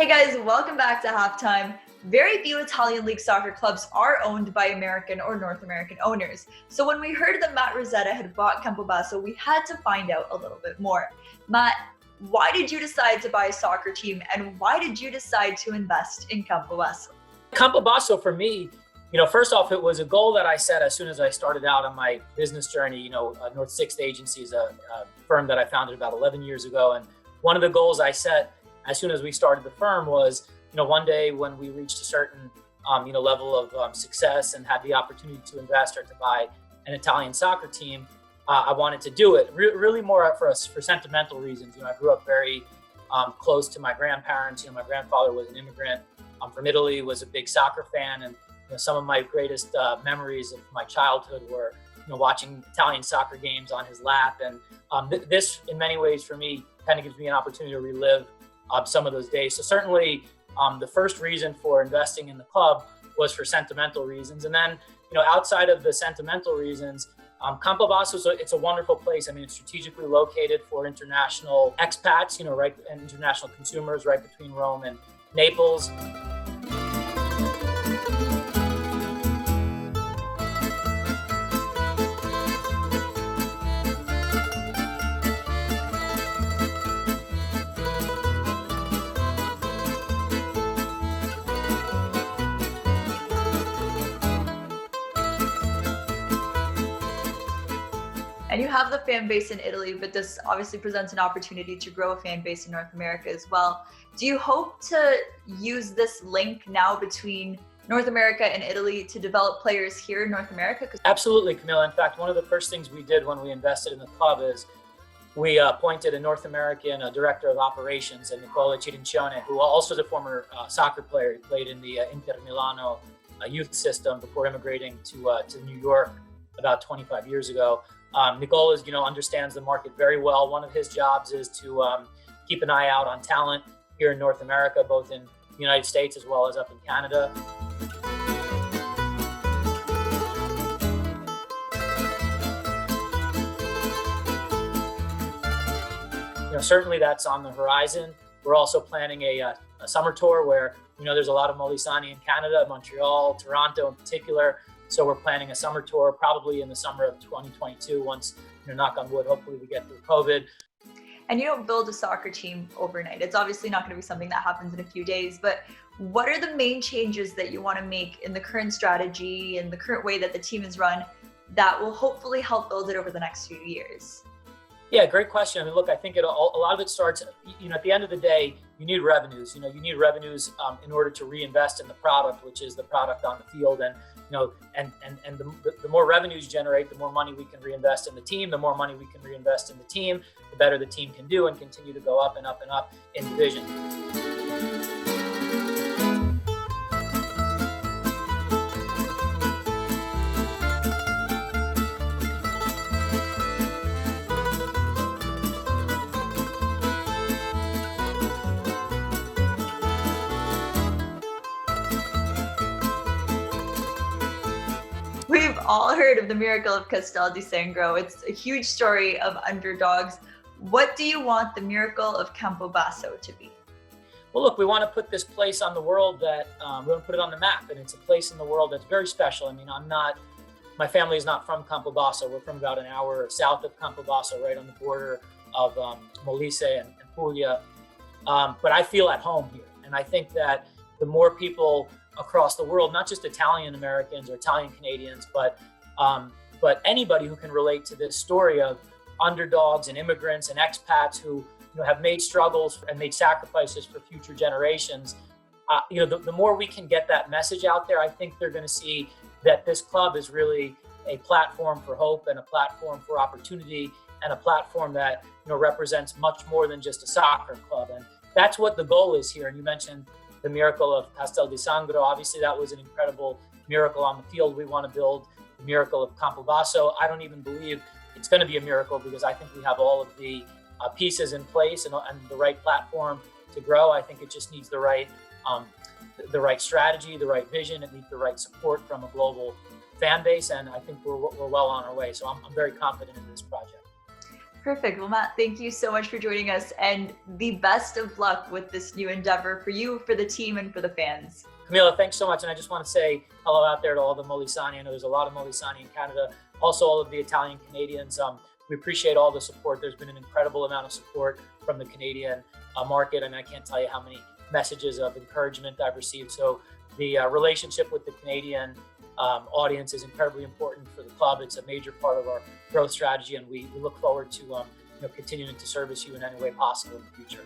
Hey guys, welcome back to Halftime. Very few Italian league soccer clubs are owned by American or North American owners. So when we heard that Matt Rizzetta had bought Campobasso, we had to find out a little bit more. Matt, why did you decide to buy a soccer team, and why did you decide to invest in Campobasso? Campobasso for me, first off, it was a goal that I set as soon as I started out on my business journey. North Sixth Agency is a firm that I founded about 11 years ago. And one of the goals I set as soon as we started the firm was, one day when we reached a certain, level of success and had the opportunity to invest or to buy an Italian soccer team, I wanted to do it really more for sentimental reasons. I grew up very close to my grandparents. My grandfather was an immigrant from Italy, was a big soccer fan, and some of my greatest memories of my childhood were, watching Italian soccer games on his lap. And this, in many ways, for me, kind of gives me an opportunity to relive some of those days. So certainly, the first reason for investing in the club was for sentimental reasons. And then, outside of the sentimental reasons, Campobasso, it's a wonderful place. I mean, it's strategically located for international expats, right, and international consumers, right between Rome and Naples. And you have the fan base in Italy, but this obviously presents an opportunity to grow a fan base in North America as well. Do you hope to use this link now between North America and Italy to develop players here in North America? Absolutely, Camila. In fact, one of the first things we did when we invested in the club is we appointed a North American director of operations, Nicola Cirincione, who also is a former soccer player. He played in the Inter Milano youth system before immigrating to New York about 25 years ago. Nicola, understands the market very well. One of his jobs is to keep an eye out on talent here in North America, both in the United States as well as up in Canada. Certainly that's on the horizon. We're also planning a summer tour where, there's a lot of Molisani in Canada, Montreal, Toronto in particular. So we're planning a summer tour probably in the summer of 2022 once, knock on wood, hopefully we get through COVID. And you don't build a soccer team overnight. It's obviously not going to be something that happens in a few days, but what are the main changes that you want to make in the current strategy and the current way that the team is run that will hopefully help build it over the next few years? Yeah, great question. I mean, look, I think a lot of it starts, at the end of the day, you need revenues. You need revenues in order to reinvest in the product, which is the product on the field. And, the more revenues you generate, the more money we can reinvest in the team. The more money we can reinvest in the team, the better the team can do and continue to go up and up and up in division. We've all heard of the miracle of Castel di Sangro. It's a huge story of underdogs. What do you want the miracle of Campobasso to be? Well, look, we want to put this place on the world that we want to put it on the map, and it's a place in the world that's very special. I mean, my family is not from Campobasso. We're from about an hour south of Campobasso, right on the border of Molise and Puglia. But I feel at home here, and I think that the more people across the world, not just Italian Americans or Italian Canadians, but anybody who can relate to this story of underdogs and immigrants and expats who have made struggles and made sacrifices for future generations. The more we can get that message out there, I think they're going to see that this club is really a platform for hope and a platform for opportunity and a platform that represents much more than just a soccer club. And that's what the goal is here. And you mentioned the miracle of Castel di Sangro. Obviously, that was an incredible miracle on the field. We want to build the miracle of Campobasso. I don't even believe it's going to be a miracle because I think we have all of the pieces in place and the right platform to grow. I think it just needs the right strategy, the right vision. It needs the right support from a global fan base, and I think we're well on our way. So I'm very confident in this project. Perfect. Well, Matt, thank you so much for joining us, and the best of luck with this new endeavor for you, for the team, and for the fans. Camila, thanks so much. And I just want to say hello out there to all the Molisani. I know there's a lot of Molisani in Canada, also all of the Italian Canadians. We appreciate all the support. There's been an incredible amount of support from the Canadian market, and I can't tell you how many messages of encouragement I've received. So the relationship with the Canadian audience is incredibly important for the club. It's a major part of our growth strategy, and we look forward to continuing to service you in any way possible in the future.